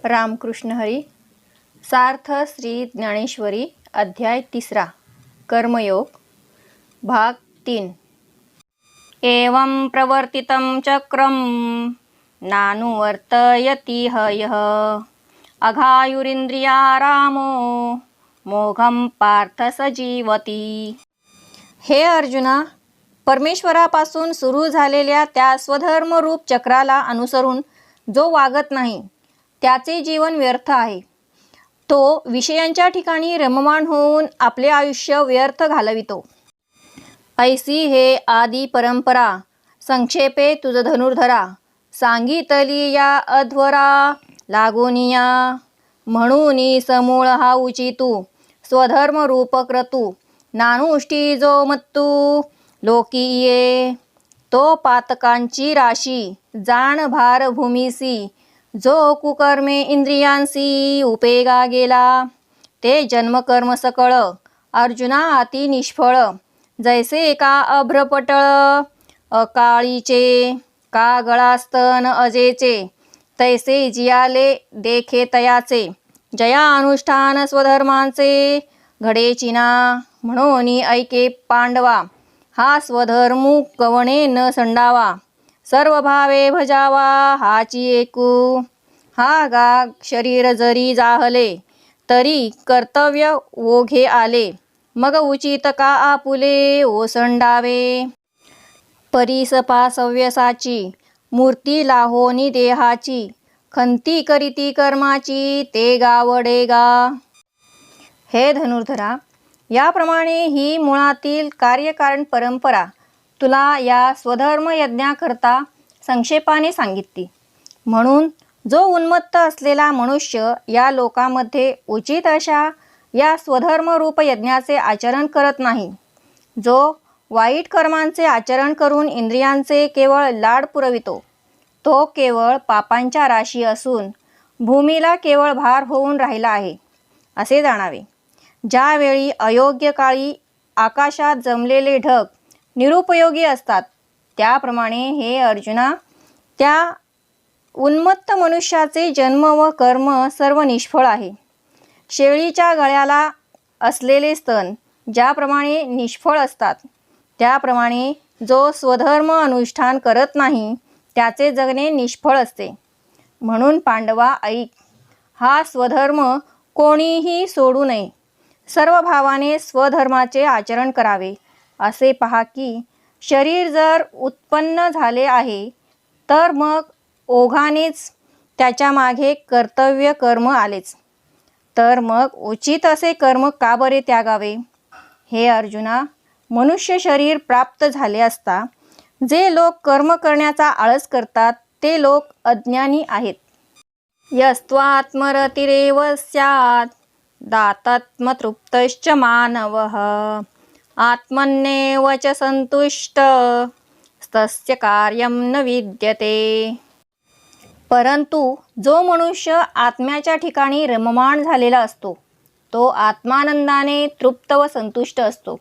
रामकृष्ण हरी. सार्थ श्री ज्ञानेश्वरी अध्याय 3 कर्मयोग भाग 3. एवं प्रवर्तितं चक्रं नानुवर्तयति हयः अघायुरिंद्रियारामो मोघं पार्थ सजीवती. हे अर्जुना, परमेश्वरापासून सुरू झालेल्या त्या स्वधर्मरूप चक्राला अनुसरून जो वागत नाही त्याचे जीवन व्यर्थ आहे. तो विषयांच्या ठिकाणी रममाण होऊन आपले आयुष्य व्यर्थ घालवितो. ऐसी हे आदी परंपरा संक्षेपे तुझ धनुर्धरा सांगितली या अध्वरा लागोनिया. म्हणून समूळ हा उचितू स्वधर्म रूप क्रतू नानुष्टी जो मत्तू लोकीये. तो पातकांची राशी जाण भार भूमीसी जो कुकर्मे इंद्रियांसी उपेगा गेला. ते जन्मकर्म सकळ अर्जुना अति निष्फळ. जैसे का अभ्रपटळ अकाळीचे का गळास्तन अजेचे तैसे जियाले देखे तयाचे. जया अनुष्ठान स्वधर्मांचे घडेचिना. म्हणून ऐके पांडवा हा स्वधर्मू कवणे न संडावा. सर्व भावे भजावा हाची एकू. हा गा शरीर जरी जाहले तरी कर्तव्य ओघे आले. मग उचित का आपुले ओसंडावे. परिसपा सव्यसाची मूर्ती लाहोनी देहाची खंती करीती कर्माची ते गावडे गा. हे धनुर्धरा, याप्रमाणे ही मुळातील कार्यकारण परंपरा तुला या स्वधर्म यज्ञाकरता संक्षेपाने सांगितली. म्हणून जो उन्मत्त असलेला मनुष्य या लोकामध्ये उचित अशा या स्वधर्मरूप यज्ञाचे आचरण करत नाही, जो वाईट कर्मांचे आचरण करून इंद्रियांचे केवळ लाड पुरवितो, तो केवळ पापांच्या राशी असून भूमीला केवळ भार होऊन राहिला आहे असे जाणावे. ज्यावेळी अयोग्य काळी आकाशात जमलेले ढग निरुपयोगी असतात, त्याप्रमाणे हे अर्जुना त्या उन्मत्त मनुष्याचे जन्म व कर्म सर्व निष्फळ आहे. शेळीच्या गळ्याला असलेले स्तन ज्याप्रमाणे निष्फळ असतात, त्याप्रमाणे जो स्वधर्म अनुष्ठान करत नाही त्याचे जगणे निष्फळ असते. म्हणून पांडवा ऐक, हा स्वधर्म कोणीही सोडू नये. सर्व भावाने स्वधर्माचे आचरण करावे. असे पहा की शरीर जर उत्पन्न झाले आहे तर मग ओघानेच त्याच्या मागे कर्तव्य कर्म आलेच. तर मग उचित असे कर्म का बरे त्यागावे. हे अर्जुना, मनुष्य शरीर प्राप्त झाले असता जे लोक कर्म करण्याचा आळस करतात ते लोक अज्ञानी आहेत. यस्त्वात्मरतिरेव स्यात् दातात्मतृप्तश्च मानवः आत्मन्येव च संतुष्ट तस्य कार्यं न विद्यते. परंतु जो मनुष्य आत्म्याच्या ठिकाणी रममाण झालेला असतो तो आत्मानंदाने तृप्त व संतुष्ट असतो.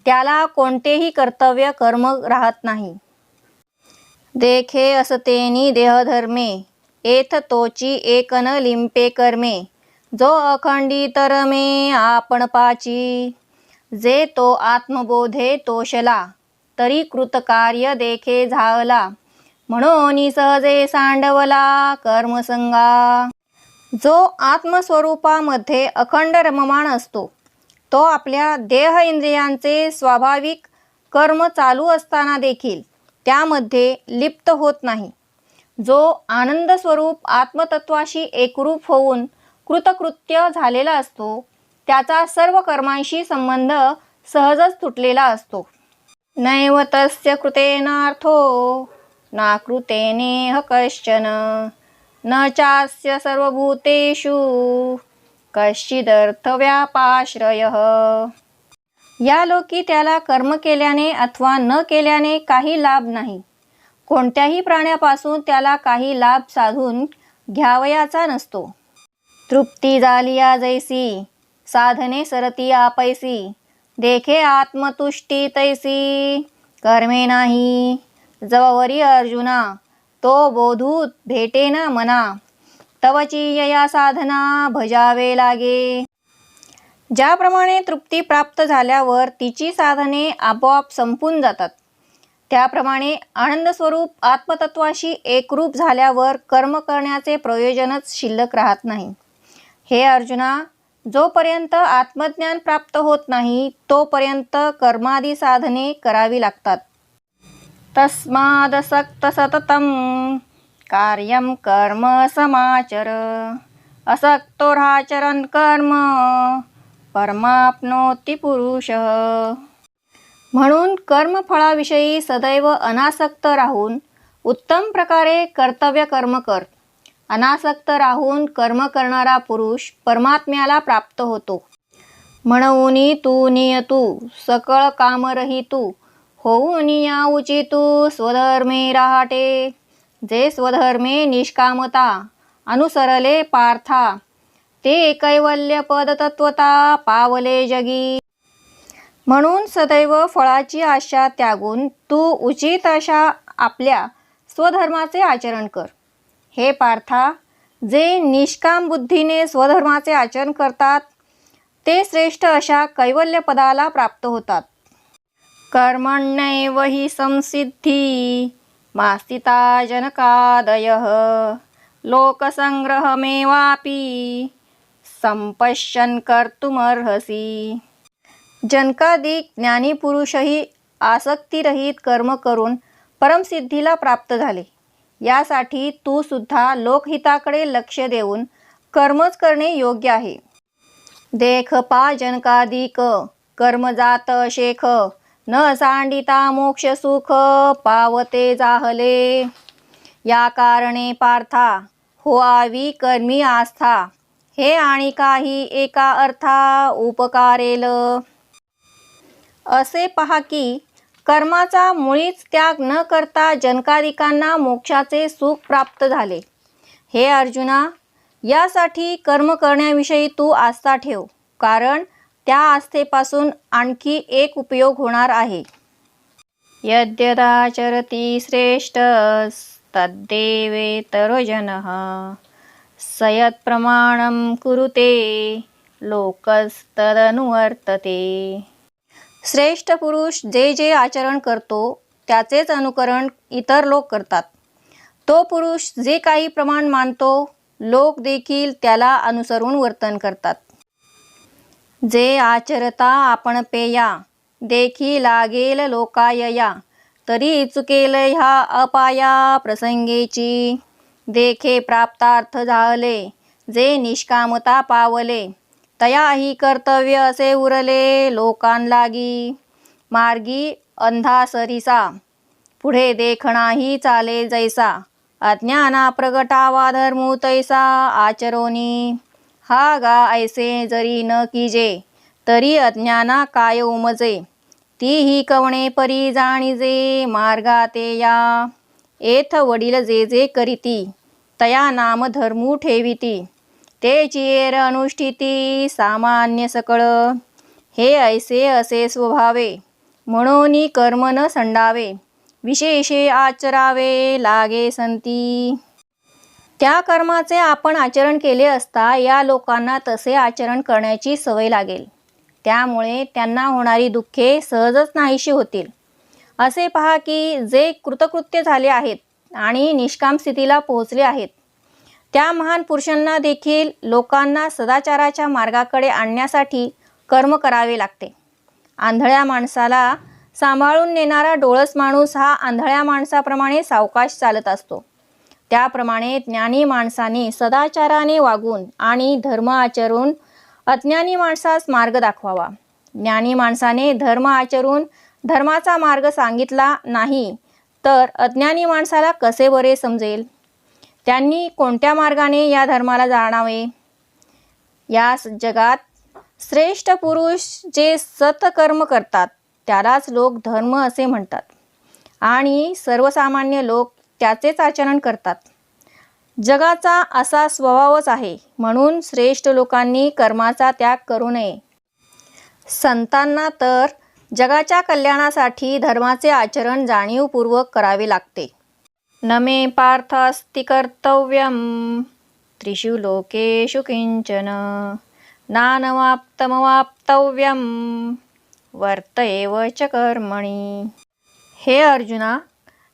त्याला कोणतेही कर्तव्य कर्म राहत नाही. देखे असतेनी देहधर्मे एथ तोची एक न लिंपे कर्मे. जो अखंडित रमे आपण पाची. जे तो आत्मबोधे तोषला तरी कृतकार्य देखे झाला. म्हणून सहजे सांडवला कर्मसंगा. जो आत्मस्वरूपामध्ये अखंड रममाण असतो तो आपल्या देह इंद्रियांचे स्वाभाविक कर्म चालू असताना देखील त्यामध्ये लिप्त होत नाही. जो आनंद स्वरूप आत्मतत्वाशी एकरूप होऊन कृतकृत्य झालेला असतो त्याचा सर्व कर्मांशी संबंध सहजच तुटलेला असतो. नैव तस्य कृतेनार्थो नाकृतेनेह कश्चन न चास्य सर्वभूतेषु कश्चिदर्थ व्यापाश्रयः. या लोकी त्याला कर्म केल्याने अथवा न केल्याने काही लाभ नाही. कोणत्याही प्राण्यापासून त्याला काही लाभ साधून घ्यावयाचा नसतो. तृप्ती झालिया जैसी साधने सरती आपैसी. देखे आत्मतुष्टी तैसी कर्मे नाही. जववरी अर्जुना तो बोधूत भेटेना मना. तवची यया साधना भजावे लागे. ज्याप्रमाणे तृप्ती प्राप्त झाल्यावर तिची साधने आपोआप संपून जातात, त्याप्रमाणे आनंद स्वरूप आत्मतत्वाशी एकरूप झाल्यावर कर्म करण्याचे प्रयोजनच शिल्लक राहत नाही. हे अर्जुना, जोपर्यंत आत्मज्ञान प्राप्त होत नाही तोपर्यंत कर्मादी साधने करावी लागतात. तस्मादसक्त सततं कार्यं कर्म समाचर, असक्तोराचरन् कर्म परमाप्नोति पुरुषः. म्हणून कर्मफळाविषयी सदैव अनासक्त राहून उत्तम प्रकारे कर्तव्य कर्म कर. अनासक्त राहून कर्म करणारा पुरुष परमात्म्याला प्राप्त होतो. म्हणून तू नियतू सकळ कामरहितू होऊन या उचितू स्वधर्मे राहटे. जे स्वधर्मे निष्कामता अनुसरले पार्था, ते कैवल्य पदतत्वता पावले जगी. म्हणून सदैव फळाची आशा त्यागून तू उचित अशा आपल्या स्वधर्माचे आचरण कर. हे पार्था, जे निष्काम बुद्धीने स्वधर्माचे आचरण करतात ते श्रेष्ठ अशा कैवल्य पदाला प्राप्त होतात. कर्मण्यैव हि संसिद्धी मास्तिता जनकादयः, लोकसंग्रहमेवापि संपश्यन् कर्तुमर्हसि. जनकादिक ज्ञानी पुरुषही आसक्तिरहित कर्म करून परमसिद्धीला प्राप्त झाले. यासाठी तू सुद्धा लोकहिताकडे लक्ष देऊन कर्मच करणे योग्य आहे. देख पा जनकादिक कर्मजात शेख, न सांडिता मोक्ष सुख पावते जाहले. या कारणे पार्था होआवी कर्मी आस्था, हे आणि काही एका अर्था उपकारेल. असे पहा की कर्माचा मुळीच त्याग न करता जनकादिकांना मोक्षाचे सुख प्राप्त झाले. हे अर्जुना, यासाठी कर्म करण्याविषयी तू आस्था ठेव, कारण त्या आस्थेपासून आणखी एक उपयोग होणार आहे. यद्यदाचरति श्रेष्ठस्तद्देवेतरो जनः, स यत्प्रमाणं कुरुते लोकस्तदनुवर्तते. श्रेष्ठ पुरुष जे जे आचरण करतो त्याचेच अनुकरण इतर लोक करतात. तो पुरुष जे काही प्रमाण मानतो लोक देखील त्याला अनुसरून वर्तन करतात. जे आचरता आपण पेया देखी लागेल लोकायया, तरी चुकेल ह्या अपाया प्रसंगेची. देखे प्राप्तार्थ झाले जे निष्कामता पावले, तयाही कर्तव्य असे उरले लोकांलागी. मार्गी अंधा सरिसा पुढे देखणाही चाले जैसा, अज्ञाना प्रगटावा धर्मू तैसा आचरोनी. हा गा ऐसे जरी न कीजे, तरी अज्ञाना काय उमजे. तीही कवणे परी जाणीजे मार्गाते या. एथ वडील जे जे करीती, तया नाम धर्मू ठेविती. ते चिएर अनुष्ठिती सामान्य सकळ. हे ऐसे असे स्वभावे, म्हणून कर्म न संडावे. विशेषे आचरावे लागे संती. त्या कर्माचे आपण आचरण केले असता या लोकांना तसे आचरण करण्याची सवय लागेल. त्यामुळे त्यांना होणारी दुःखे सहजच नाहीशी होतील. असे पहा की जे कृतकृत्य झाले आहेत आणि निष्काम स्थितीला पोहोचले आहेत, त्या महान पुरुषांना देखील लोकांना सदाचाराच्या मार्गाकडे आणण्यासाठी कर्म करावे लागते. आंधळ्या माणसाला सांभाळून नेणारा डोळस माणूस हा आंधळ्या माणसाप्रमाणे सावकाश चालत असतो. त्याप्रमाणे ज्ञानी माणसाने सदाचाराने वागून आणि धर्म आचरून अज्ञानी माणसास मार्ग दाखवावा. ज्ञानी माणसाने धर्म आचरून धर्माचा मार्ग सांगितला नाही तर अज्ञानी माणसाला कसे बरे समजेल? त्यांनी कोणत्या मार्गाने या धर्माला जाणावे? या जगात श्रेष्ठ पुरुष जे सत्कर्म करतात त्यालाच लोक धर्म असे म्हणतात आणि सर्वसामान्य लोक त्याचेच आचरण करतात. जगाचा असा स्वभावच आहे. म्हणून श्रेष्ठ लोकांनी कर्माचा त्याग करू नये. संतांना तर जगाच्या कल्याणासाठी धर्माचे आचरण जाणीवपूर्वक करावे लागते. न मे पार्थ अस्ति कर्तव्यम त्रिषु लोकेषु किंचन नानवाप्तमवाप्तव्यम वर्त एव च कर्मणी. हे अर्जुना,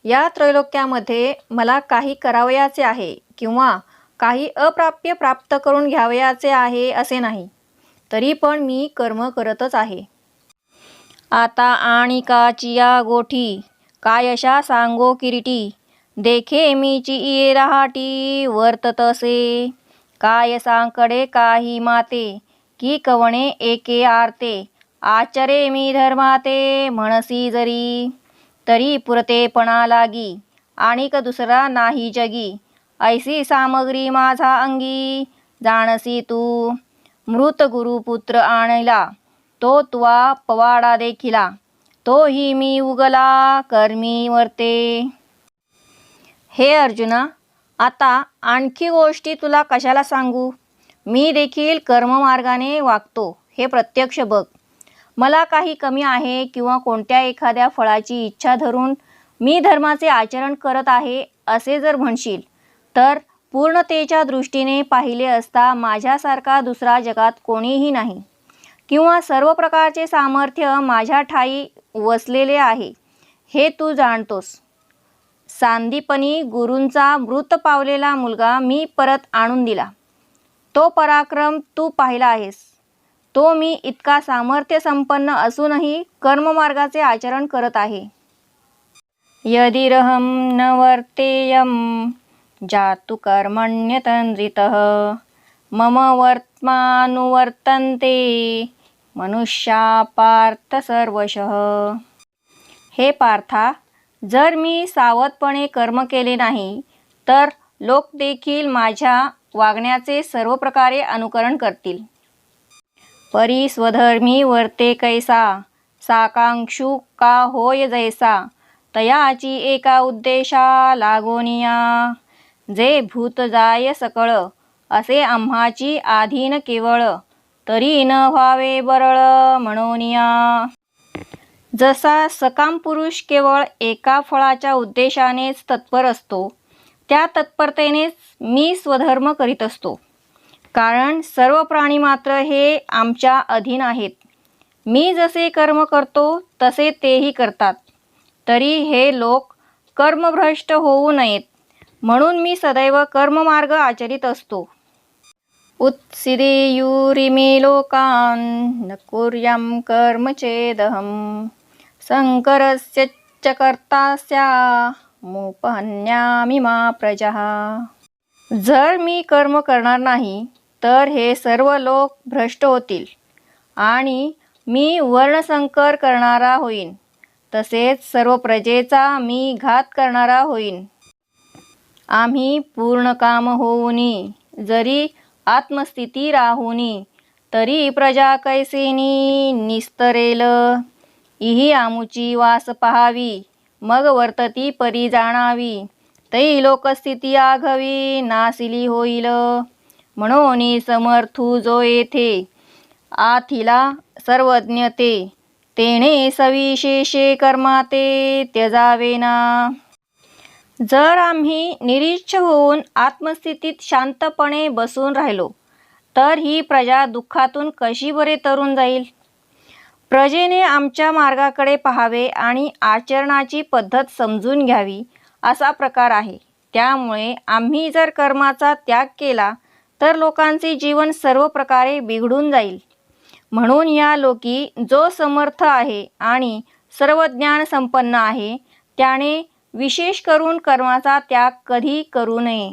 या त्रैलोक्यामध्ये मला काही करावयाचे आहे किंवा काही अप्राप्य प्राप्त करून घ्यावयाचे आहे असे नाही, तरी पण मी कर्म करतच आहे. आता आणिकाचिया गोठी कायशा सांगो किरीटी देखे मीची ये रहाटी वर्ततसे काय सांकडे काही माते की कवणे एके आरते आचरे मी धर्माते म्हणसी जरी तरी पुरतेपणा लागी आणिक दुसरा नाही जगी ऐसी सामग्री माझा अंगी जाणसी तू मृत गुरुपुत्र आणला तो तुवा पवाडा देखिला तोही मी उगला कर्मी वर्ते. हे अर्जुना, आता आणखी गोष्टी तुला कशाला सांगू. मी देखील कर्ममार्गाने वागतो हे प्रत्यक्ष बघ. मला काही कमी आहे किंवा कोणत्या एखाद्या फळाची इच्छा धरून मी धर्माचे आचरण करत आहे असे जर म्हणशील तर पूर्णतेच्या दृष्टीने पाहिले असता माझ्यासारखा दुसरा जगात कोणीही नाही किंवा सर्व प्रकारचे सामर्थ्य माझ्या ठायी वसलेले आहे हे तू जाणतोस. सांदीपनी गुरूंचा मृत पावलेला मुलगा मी परत आणून दिला. तो पराक्रम तू पाहिला आहेस. तो मी इतका सामर्थ्य संपन्न असूनही कर्ममार्गाचे आचरण करत आहे. यदिरहं न वर्तेयं जातु कर्मण्यतंद्रितः मम वर्त्मानुवर्तन्ते मनुष्या पार्थ सर्वशः. हे पार्था, जर मी सावधपणे कर्म केले नाही तर लोक देखील माझ्या वागण्याचे सर्व प्रकारे अनुकरण करतील. परी स्वधर्मी वर्ते कैसा साकांक्षु का होय जैसा तयाची एका उद्देशा लागोनिया जे भूत जाय सकळ असे आम्हाची आधीन केवळ तरी न व्हावे बरळ म्हणोनिया. जसा सकाम पुरुष केवळ एका फळाच्या उद्देशानेच तत्पर असतो त्या तत्परतेनेच मी स्वधर्म करीत असतो. कारण सर्व प्राणी मात्र हे आमच्या अधीन आहेत. मी जसे कर्म करतो तसे तेही करतात. तरी हे लोक कर्मभ्रष्ट होऊ नयेत म्हणून मी सदैव कर्ममार्ग आचरित असतो. उत्सिदेयुरिमे लोकान् न कुर्यां कर्म चेदहं संकरस्य च कर्तास्यामुपहन्यामि मा प्रजाः. जर मी कर्म करणार नाही तर हे सर्व लोक भ्रष्ट होतील आणि मी वर्णसंकर करणारा होईन. तसेच सर्व प्रजेचा मी घात करणारा होईन. आम्ही पूर्ण काम होऊनी जरी आत्मस्थिती राहुनी तरी प्रजा कैसेनी निस्तरेल. इही आमुची वास पहावी मग वर्तती परी जाणावी तै लोकस्थिती आघवी नासिली होईल. म्हणून समर्थू जो येथे आथिला सर्वज्ञते तेणे सविशेषे कर्माते त्यजावेना. जर आम्ही निरीच्छ होऊन आत्मस्थितीत शांतपणे बसून राहिलो तर ही प्रजा दुःखातून कशी बरे तरून जाईल. प्रजेने आमच्या मार्गाकडे पाहावे आणि आचरणाची पद्धत समजून घ्यावी असा प्रकार आहे. त्यामुळे आम्ही जर कर्माचा त्याग केला तर लोकांचे जीवन सर्व प्रकारे बिघडून जाईल. म्हणून या लोकी जो समर्थ आहे आणि सर्व ज्ञान संपन्न आहे त्याने विशेष करून कर्माचा त्याग कधी करू नये.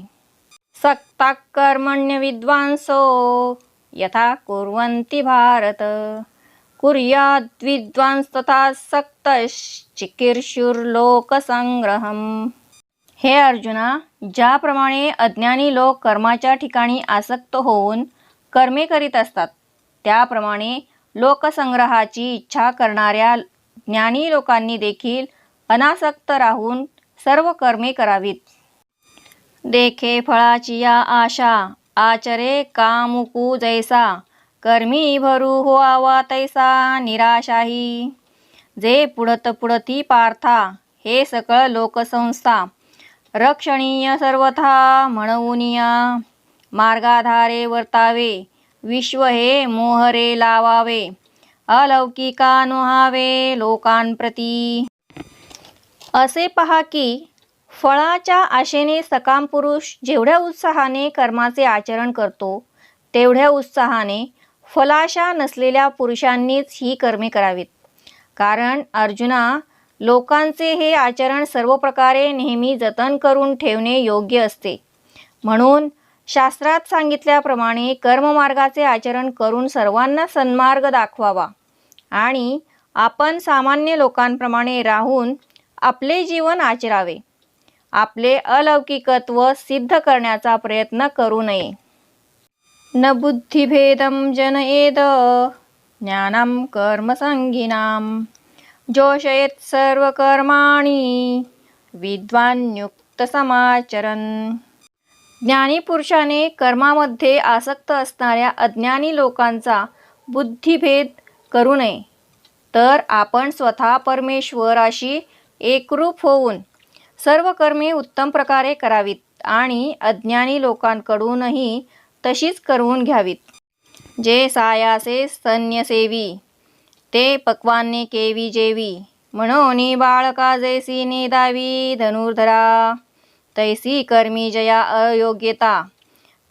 सक्ता कर्मण्य विद्वांसो यथा कुर्वन्ति भारत कुर्याद् विद्वांस तथा सक्तश्चिकीर्षुर्लोकसंग्रहम्. हे अर्जुना, ज्याप्रमाणे अज्ञानी लोक कर्माच्या ठिकाणी आसक्त होऊन कर्मे करीत असतात त्याप्रमाणे लोकसंग्रहाची इच्छा करणाऱ्या ज्ञानी लोकांनी देखील अनासक्त राहून सर्व कर्मे करावीत. देखे फळाची या आशा आचरे कामुकू जैसा कर्मी भरू होवा तैसा निराशाही. जे पुढती पार्था हे सकळ लोकसंस्था रक्षणीय सर्वथा म्हणूनिया मार्गाधारे वर्तावे, विश्व हे मोहरे लावावे, अलौकिका नुहावे लोकांप्रती. असे पहा की फळाच्या आशेने सकाम पुरुष जेवढ्या उत्साहाने कर्माचे आचरण करतो, तेवढ्या उत्साहाने फलाशा नसलेल्या पुरुषांनीच ही कर्मे करावीत. कारण अर्जुना, लोकांचे हे आचरण सर्व प्रकारे नेहमी जतन करून ठेवणे योग्य असते. म्हणून शास्त्रात सांगितल्याप्रमाणे कर्ममार्गाचे आचरण करून सर्वांना सन्मार्ग दाखवावा आणि आपण सामान्य लोकांप्रमाणे राहून आपले जीवन आचरावे. आपले अलौकिकत्व सिद्ध करण्याचा प्रयत्न करू नये. न बुद्धिभेदम जनयेद ज्ञानं कर्मसंगिनां जोषयेत् सर्वकर्माणि विद्वान्युक्त समाचरन्. ज्ञानी पुरुषाने कर्मामध्ये आसक्त असणाऱ्या अज्ञानी लोकांचा बुद्धिभेद करू नये. तर आपण स्वतः परमेश्वराशी एकरूप होऊन सर्व कर्मे उत्तम प्रकारे करावीत आणि अज्ञानी लोकांकडूनही तशीच करून घ्यावीत. जे सायासे स्तन्यसेवी ते पक्वान्ने केवी जेवी, म्हणोनी बाळका जैसी नेदावी धनुर्धरा, तैसी कर्मी जया अयोग्यता,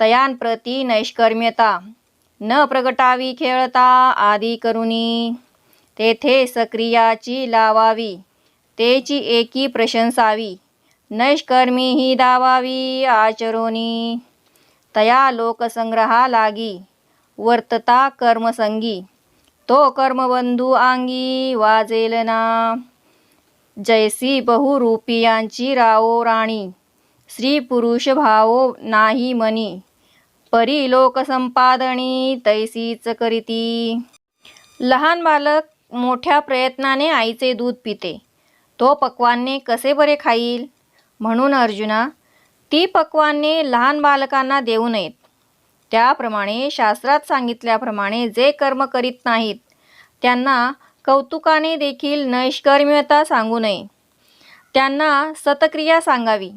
तयांप्रती नैष्कर्म्यता, न प्रगटावी खेळता आदी करुनी, तेथे सक्रियाची लावावी, तेची एकी प्रशंसावी, नैष्कर्मी ही दावावी आचरोनी, तया लोकसंग्रहा लागी, वर्तता कर्मसंगी, तो कर्मबंधू अंगी वाजेल ना, जैसी बहुरूपियांची राओ राणी, स्त्री पुरुष भावो नाही मनी, परी लोकसंपादनी तैसीच करीती. लहान बालक मोठ्या प्रयत्नाने आईचे दूध पिते, तो पक्वान्ने कसे बरे खाईल? म्हणून अर्जुना, ती पक्वान्ने लहान बालकांना देऊ नयेत. त्याप्रमाणे शास्त्रात सांगितल्याप्रमाणे जे कर्म करीत नाहीत त्यांना कौतुकाने देखील नैष्कर्म्यता सांगू नये. त्यांना सतक्रिया सांगावी,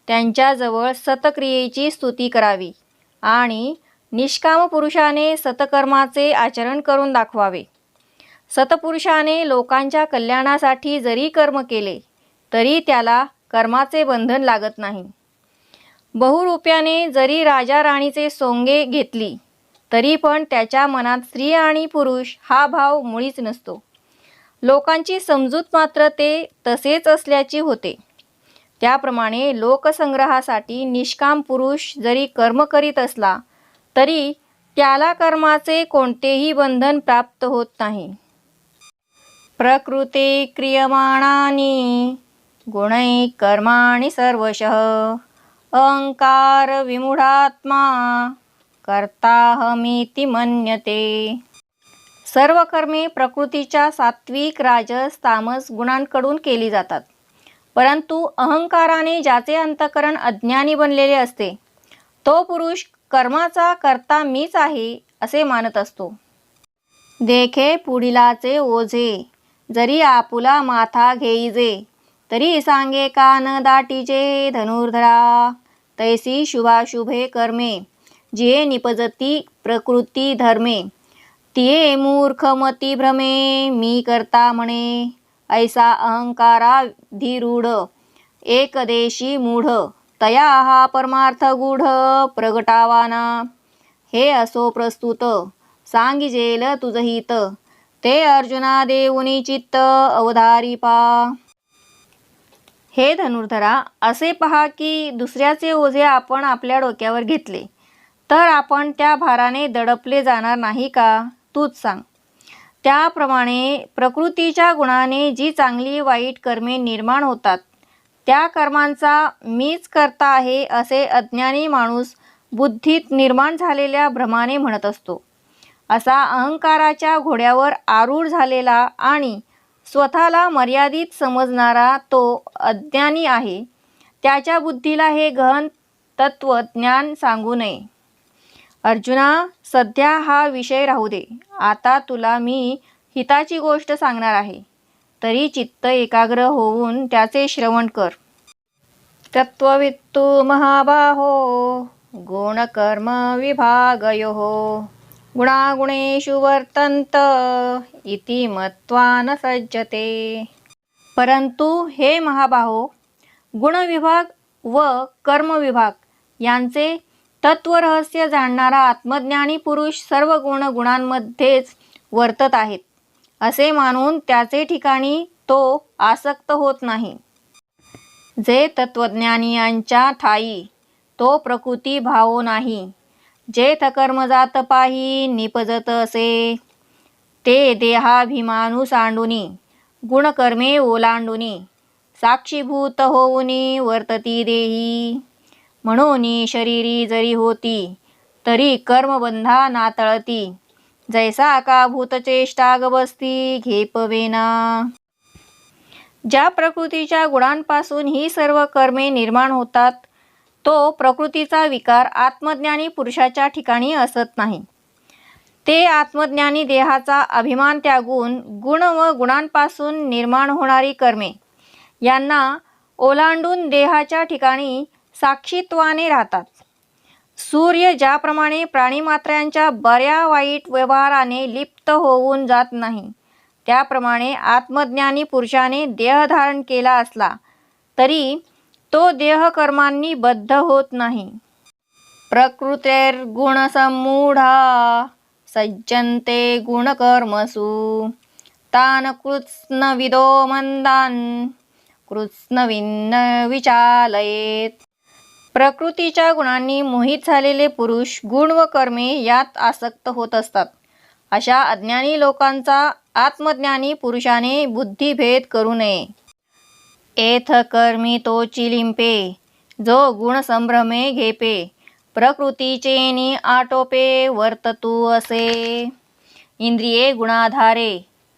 त्यांच्याजवळ सतक्रियेची स्तुती करावी आणि निष्काम पुरुषाने सतकर्माचे आचरण करून दाखवावे. सतपुरुषाने लोकांच्या कल्याणासाठी जरी कर्म केले तरी त्याला कर्माचे बंधन लागत नाही. बहुरूप्याने जरी राजा राणीचे सोंगे घेतली तरी पण त्याच्या मनात स्त्री आणि पुरुष हा भाव मुळीच नसतो. लोकांची समजूत मात्र ते तसेच असल्याची होते. त्याप्रमाणे लोकसंग्रहासाठी निष्काम पुरुष जरी कर्म करीत असला तरी त्याला कर्माचे कोणतेही बंधन प्राप्त होत नाही. प्रकृते क्रियमाणानि गुणैः कर्माणि सर्वशः अहंकार विमूढात्मा कर्ताहमीति मन्यते. सर्व कर्मे प्रकृतीच्या सात्विक, राजस, तामस गुणांकडून केली जातात. परंतु अहंकाराने ज्याचे अंतःकरण अज्ञानी बनलेले असते तो पुरुष कर्माचा कर्ता मीच आहे असे मानत असतो. देखे पुढिलाचे ओझे, जरी आपुला माथा घेईजे, तरी सांगे कान दाटीजे धनुर्धरा, तैसी शुभाशुभे कर्मे जिये निपजती प्रकृती धर्मे, तिये मूर्खमती भ्रमे मी करता म्हणे, ऐसा अहंकाराधिरूढ एकदेशी मूढ, तया हा परमार्थ गूढ प्रगटावाना, हे असो प्रस्तुत सांगिजेल तुझहित, ते अर्जुना देऊनी चित्त अवधारी पा. हे धनुर्धरा, असे पहा की दुसऱ्याचे ओझे आपण आपल्या डोक्यावर घेतले तर आपण त्या भाराने दडपले जाणार नाही का? तूच सांग. त्याप्रमाणे प्रकृतीच्या गुणाने जी चांगली वाईट कर्मे निर्माण होतात त्या कर्मांचा मीच करता आहे असे अज्ञानी माणूस बुद्धीत निर्माण झालेल्या भ्रमाने म्हणत असतो. असा अहंकाराच्या घोड्यावर आरूढ झालेला आणि स्वतःला मर्यादित समजणारा तो अज्ञानी आहे. त्याच्या बुद्धीला हे गहन तत्वज्ञान सांगू नये. अर्जुना, सध्या हा विषय राहू दे. आता तुला मी हिताची गोष्ट सांगणार आहे, तरी चित्त एकाग्र होऊन त्याचे श्रवण कर. तत्त्ववित्तु महाबाहो गुणकर्म विभागयोः गुणागुणेषु वर्तन्त इति मत्वा न सज्जते. परंतु हे महाबाहो, गुणविभाग व कर्मविभाग यांचे तत्वरहस्य जाणणारा आत्मज्ञानी पुरुष सर्व गुणांमध्येच वर्तत आहेत असे मानून त्याचे ठिकाणी तो आसक्त होत नाही. जे तत्वज्ञानी यांच्या ठाई तो प्रकृती भावो नाही. जेथ कर्म जात पाही निपजत असे, ते देहाभिमानू सांडुनी गुणकर्मे ओलांडुनी साक्षीभूत होऊनी वर्तती देही. म्हणून शरीरी जरी होती तरी कर्मबंधा नातळती. जैसा का भूतचेष्टा गबसती घेपवेना. ज्या प्रकृतीच्या गुणांपासून ही सर्व कर्मे निर्माण होतात तो प्रकृतीचा विकार आत्मज्ञानी पुरुषाच्या ठिकाणी असत नाही. ते आत्मज्ञानी देहाचा अभिमान त्यागून गुण व गुणांपासून निर्माण होणारी कर्मे यांना ओलांडून देहाच्या ठिकाणी साक्षीत्वाने राहतात. सूर्य ज्याप्रमाणे प्राणीमात्रांच्या बऱ्या वाईट व्यवहाराने लिप्त होऊन जात नाही, त्याप्रमाणे आत्मज्ञानी पुरुषाने देह धारण केला असला तरी तो देह कर्मांनी बद्ध होत नाही. प्रकृतेर्गुणसम्मूढा सज्जन्ते गुणकर्मसु तान् कृत्स्नविदो मंदान् कृत्स्नविन्न विचालयेत. प्रकृतीच्या गुणांनी मोहित झालेले पुरुष गुण व कर्मे यात आसक्त होत असतात. अशा अज्ञानी लोकांचा आत्मज्ञानी पुरुषाने बुद्धिभेद करू नये. एथ कर्मी तोची लिंपे जो गुण संभ्रमे घेपे प्रकृतीचेनी आटोपे वर्ततू असे. इंद्रिये गुणाधारे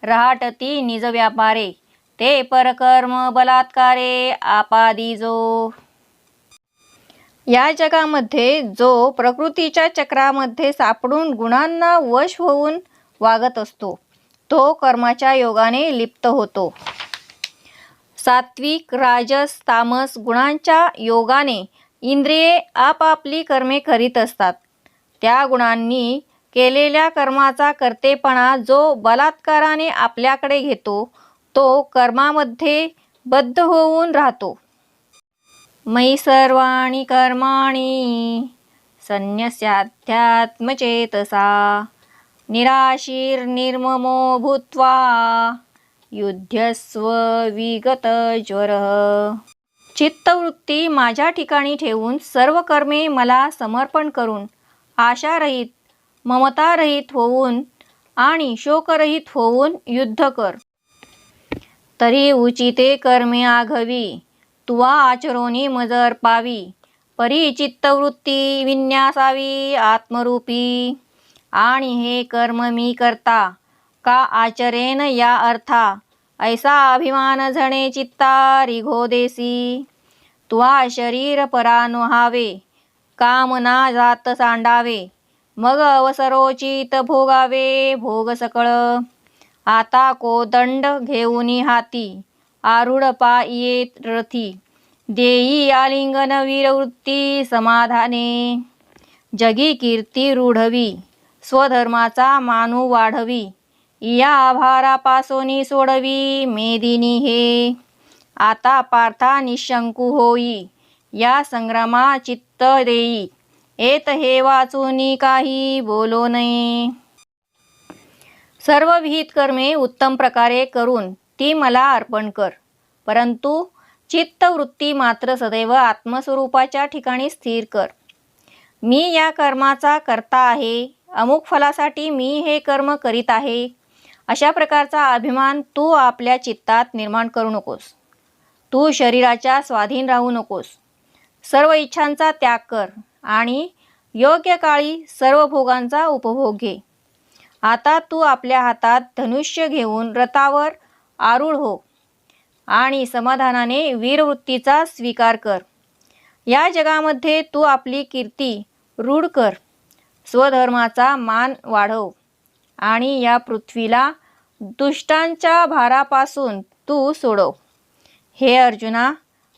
रहाटती निज व्यापारे ते परकर्म बलात्कारे आपादिजो. या जगामध्ये जो प्रकृतीच्या चक्रामध्ये सापडून गुणांना वश होऊन वागत असतो तो कर्माच्या योगाने लिप्त होतो. सात्विक राजस तामस गुणांच्या योगाने इंद्रिये आपापली कर्मे करीत असतात. त्या गुणांनी केलेल्या कर्माचा कर्तेपणा जो बलात्काराने आपल्याकडे घेतो तो कर्मामध्ये बद्ध होऊन राहतो. मयि सर्वाणि कर्माणि संन्यस्याध्यात्मचेतसा निराशीर्निर्ममो भूत्वा युध्यस्व विगतज्वरः. चित्तवृत्ती माझ्या ठिकाणी ठेवून सर्व कर्मे मला समर्पण करून आशारहित ममतारहित होऊन आणि शोकरहित होऊन युद्ध कर. तरी उचिते कर्मे आघवी तुवा आचरोनी मज अर्पावी. परी चित्तवृत्ती विन्यासावी आत्मरूपी. आणि हे कर्म मी करता का आचरेन या अर्था ऐसा अभिमान झणे चित्ता रिघोदेसी. तुवा शरीर परानुहावे कामना जात सांडावे मग अवसरोचित भोगावे भोग सकळ. आता कोदंड घेऊनी हाती आरूढ पायेत रथी देई आलिंगन वीरवृत्ती समाधाने. जगी कीर्ती रूढवी स्वधर्माचा मानू वाढवी या आभारापासोनी सोडवी मेदिनी हे. आता पार्था निशंकू होई या संग्रामा चित्त देई एत हे वाचूनी काही बोलो नये. सर्व विहित कर्मे उत्तम प्रकारे करून ती मला अर्पण कर. परंतु चित्तवृत्ती मात्र सदैव आत्मस्वरूपाच्या ठिकाणी स्थिर कर. मी या कर्माचा करता आहे, अमुक फलासाठी मी हे कर्म करीत आहे, अशा प्रकारचा अभिमान तू आपल्या चित्तात निर्माण करू नकोस. तू शरीराच्या स्वाधीन राहू नकोस. सर्व इच्छांचा त्याग कर आणि योग्य काळी सर्व भोगांचा उपभोग घे. आता तू आपल्या हातात धनुष्य घेऊन रथावर आरूढ हो आणि समाधानाने वीरवृत्तीचा स्वीकार कर. या जगामध्ये तू आपली कीर्ती रूढ कर. स्वधर्माचा मान वाढव आणि या पृथ्वीला दुष्टांच्या भारापासून तू सोडव. हे अर्जुना,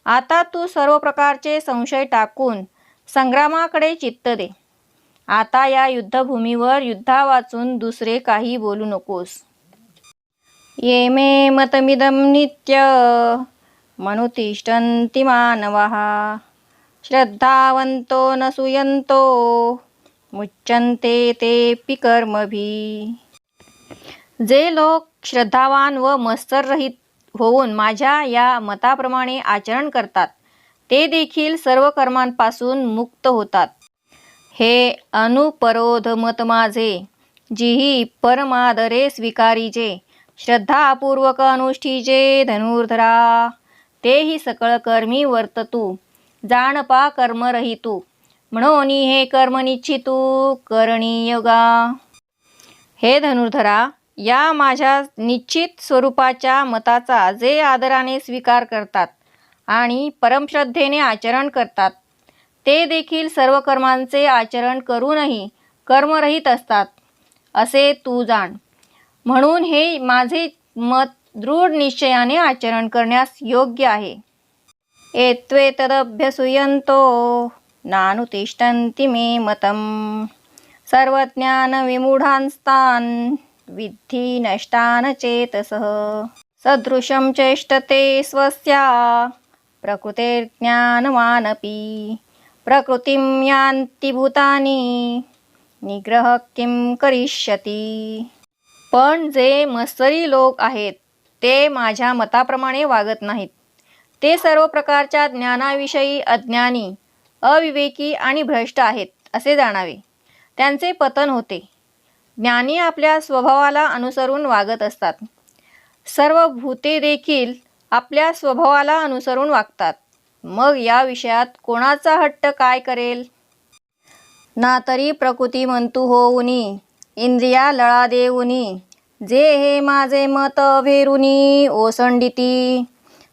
आता तू सर्व प्रकारचे संशय टाकून संग्रामाकडे चित्त दे. आता या युद्धभूमीवर युद्धा वाचून दुसरे काही बोलू नकोस. ये मे मतमिदं नित्य मनुतिष्ठन्ति मानवाः श्रद्धावन्तो न सूयन्तो मुच्यन्ते तेऽपि कर्मभिः. जे लोक श्रद्धावान व मत्सररहित होऊन माझ्या या मताप्रमाणे आचरण करतात ते देखील सर्व कर्मांपासून मुक्त होतात. हे अनुपरोध मत माझे जिही परमादरे स्वीकारीजे श्रद्धापूर्वक अनुष्ठीजे धनुर्धरा. तेही सकळ कर्मी वर्ततू जाणपा कर्मरहितू म्हणून हे कर्म निश्चितू करणीयगा. हे धनुर्धरा, या माझ्या निश्चित स्वरूपाच्या मताचा जे आदराने स्वीकार करतात आणि परमश्रद्धेने आचरण करतात ते देखील सर्व कर्मांचे आचरण करूनही कर्मरहित असतात असे तू जाण. म्हणून हे माझे मत दृढ निश्चयाने आचरण करण्यास योग्य आहे. एत्वेतदभ्यसूयन्तो नानुतिष्ठन्ति मे मतम् सर्वज्ञानविमूढांस्तान् विद्धि नष्टान चेतसः. सदृशं चेष्टते स्वस्या प्रकृतेर्ज्ञानवानपि प्रकृतिं यान्ति भूतानि निग्रह किं करिष्यति. पण जे मत्सरी लोक आहेत ते माझ्या मताप्रमाणे वागत नाहीत. ते सर्व प्रकारच्या ज्ञानाविषयी अज्ञानी, अविवेकी आणि भ्रष्ट आहेत असे जाणावे. त्यांचे पतन होते. ज्ञानी आपल्या स्वभावाला अनुसरून वागत असतात. सर्व भूते देखील आपल्या स्वभावाला अनुसरून वागतात. मग या विषयात कोणाचा हट्ट काय करेल. ना तरी प्रकृती म्हणतू होऊनी इंद्रिया लळा देऊनी जे हे माझे मत भेरुनी ओसंडिती.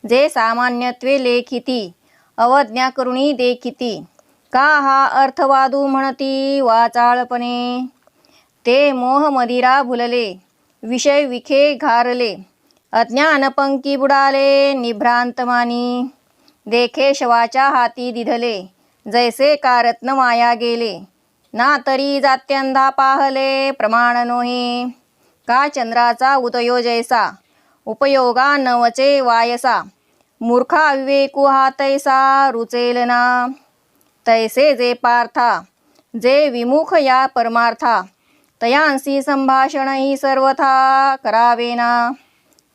जे सामान्यत्वे लेखिती अवज्ञा करुणी देखिती का हा अर्थवादू म्हणती वाचाळपणे. ते मोह मदिरा भुलले विषय विखे घारले अज्ञानपंकी बुडाले निभ्रांत मानी. देखे शवाच्या हाती दिधले जैसे कारत्न माया गेले ना तरी जात्यंधा पाहले प्रमाण नोहे. का चंद्राचा उदयो जैसा उपयोगा नवचे वायसा मूर्खा विवेकू हा तैसा रुचेल ना. तैसे जे पार्था जे विमुख या परमार्था तयांसी संभाषण ही सर्वथा करावेना.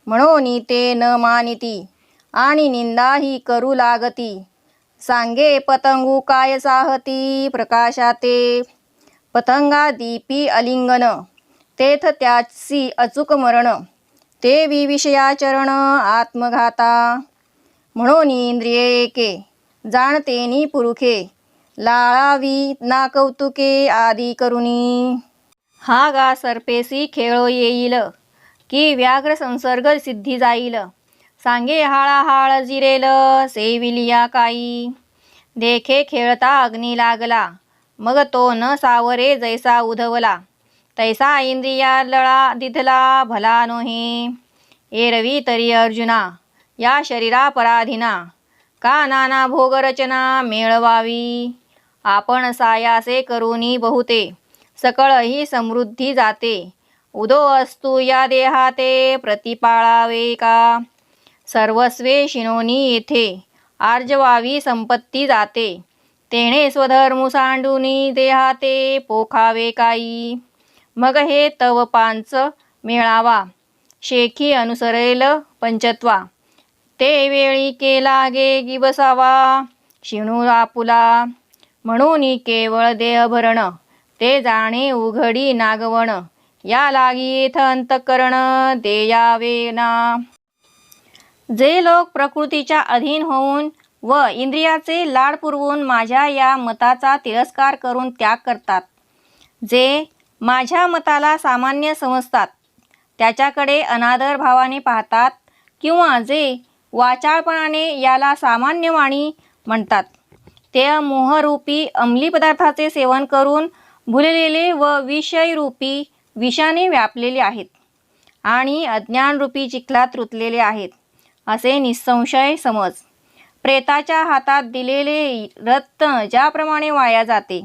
म्हणून ते न मानिती आणि निंदा ही करू लागती. सांगे पतंगू काय साहती प्रकाशाते पतंगा दीपी अलिंगन तेथ त्याची अचूक मरण. ते विविषयाचरण आत्मघाता. म्हणून इंद्रिये एके जाणतेनी पुरुखे लाळावी ना कौतुके आदी करुनी. हा गा सर्पेसी खेळो येईल की व्याघ्र संसर्ग सिद्धी जाईल. सांगे हाळाहाळ जिरेल सेविलिया काई. देखे खेळता अग्नी लागला मग तो न सावरे जैसा उधवला. तैसा इंद्रिया लळा दिधला भला नोहे. एरवी तरी अर्जुना या शरीरा पराधीना का नाना भोगरचना मेळवावी. आपण सायासे करुनी बहुते सकळ ही समृद्धी जाते. उदो असतू या देहाते प्रतिपाळावे का. सर्वस्वे शिनोनी येथे आर्जवावी संपत्ती जाते. तेणे स्वधर्मू सांडूनी देहाते पोखावे काई. मग हे तव पांच मेळावा शेखी अनुसरेल पंचत्वा. ते वेळी केला गे गिबसावा शिणू आपुला. म्हणून केवळ देहभरण ते जाणे उघडी नागवण. या लागी येथ अंतःकरण देयावे ना. जे लोक प्रकृतीच्या अधीन होऊन व इंद्रियाचे लाड पुरवून माझ्या या मताचा तिरस्कार करून त्याग करतात. जे माझ्या मताला सामान्य समजतात त्याच्याकडे अनादर भावाने पाहतात किंवा जे वाचाळपणाने याला सामान्य वाणी म्हणतात ते मोहरूपी अंमली पदार्थाचे सेवन करून भुललेले व विषयरूपी विषाने व्यापलेले आहेत आणि अज्ञानरूपी चिखलात रुतलेले आहेत असे निसंशय समज. प्रेताच्या हातात दिलेले रत्न ज्याप्रमाणे वाया जाते,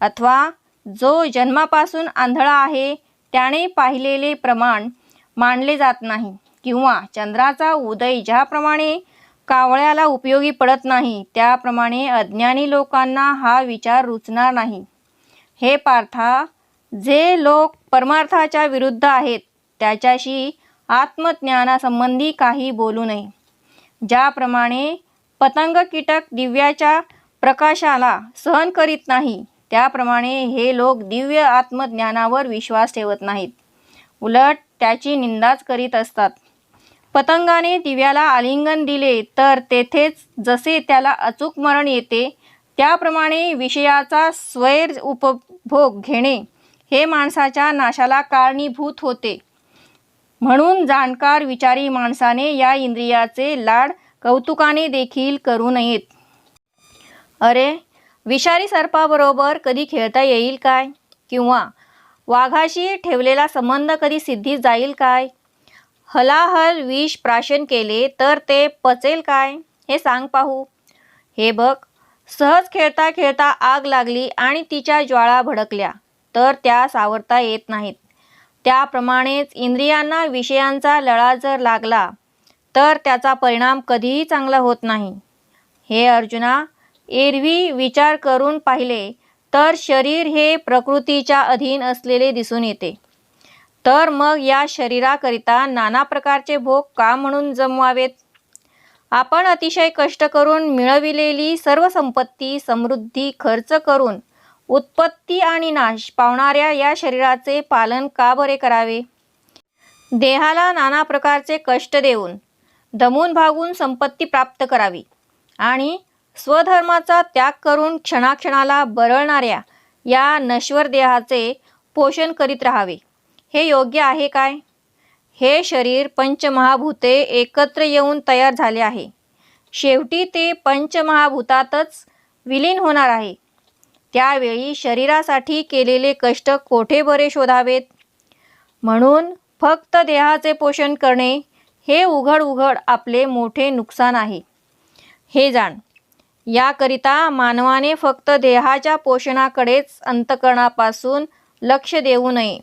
अथवा जो जन्मापासून आंधळा आहे त्याने पाहिलेले प्रमाण मानले जात नाही, किंवा चंद्राचा उदय ज्याप्रमाणे कावळ्याला उपयोगी पडत नाही त्याप्रमाणे अज्ञानी लोकांना हा विचार रुचणार नाही. हे पार्था, जे लोक परमार्थाच्या विरुद्ध आहेत त्याच्याशी आत्मज्ञानासंबंधी काही बोलू नये. ज्याप्रमाणे पतंग कीटक दिव्याच्या प्रकाशाला सहन करीत नाही, त्याप्रमाणे हे लोक दिव्य आत्मज्ञानावर विश्वास ठेवत नाहीत, उलट त्याची निंदाच करीत असतात. पतंगाने दिव्याला आलिंगन दिले तर तेथेच जसे त्याला अचूक मरण येते, त्याप्रमाणे विषयाचा स्वैर उपभोग घेणे हे माणसाच्या नाशाला कारणीभूत होते. म्हणून जाणकार विचारी माणसाने या इंद्रियाचे लाड कौतुकाने देखील करू नयेत. अरे, विषारी सर्पाबरोबर कधी खेळता येईल काय? किंवा वाघाशी ठेवलेला संबंध कधी सिद्धीस जाईल काय? हलाहल विष प्राशन केले तर ते पचेल काय? हे सांग पाहू. हे बघ, सहज खेळता खेळता आग लागली आणि तिच्या ज्वाळा भडकल्या तर त्या सावरता येत नाहीत. त्याप्रमाणेच इंद्रियांना विषयांचा लळा जर लागला तर त्याचा परिणाम कधीही चांगला होत नाही. हे अर्जुना, एरवी विचार करून पाहिले तर शरीर हे प्रकृतीच्या अधीन असलेले दिसून येते. तर मग या शरीराकरिता नाना प्रकारचे भोग का म्हणून जमवावेत? आपण अतिशय कष्ट करून मिळविलेली सर्व संपत्ती समृद्धी खर्च करून उत्पत्ती आणि नाश पावणाऱ्या या शरीराचे पालन का बरे करावे? देहाला नाना प्रकारचे कष्ट देऊन दमून भागून संपत्ती प्राप्त करावी आणि स्वधर्माचा त्याग करून क्षणाक्षणाला बरळणाऱ्या या नश्वर देहाचे पोषण करीत राहावे, हे योग्य आहे काय? हे शरीर पंचमहाभूते एकत्र येऊन तयार झाले आहे. शेवटी ते पंचमहाभूतातच विलीन होणार आहे. त्यावेळी शरीरासाठी केलेले कष्ट कोठे बरे शोधावेत? म्हणून फक्त देहाचे पोषण करणे हे उघड उघड आपले मोठे नुकसान आहे. हे जाण, याकरिता मानवाने फक्त देहाच्या पोषणाकडेच अंतःकरणापासून लक्ष देऊ नये.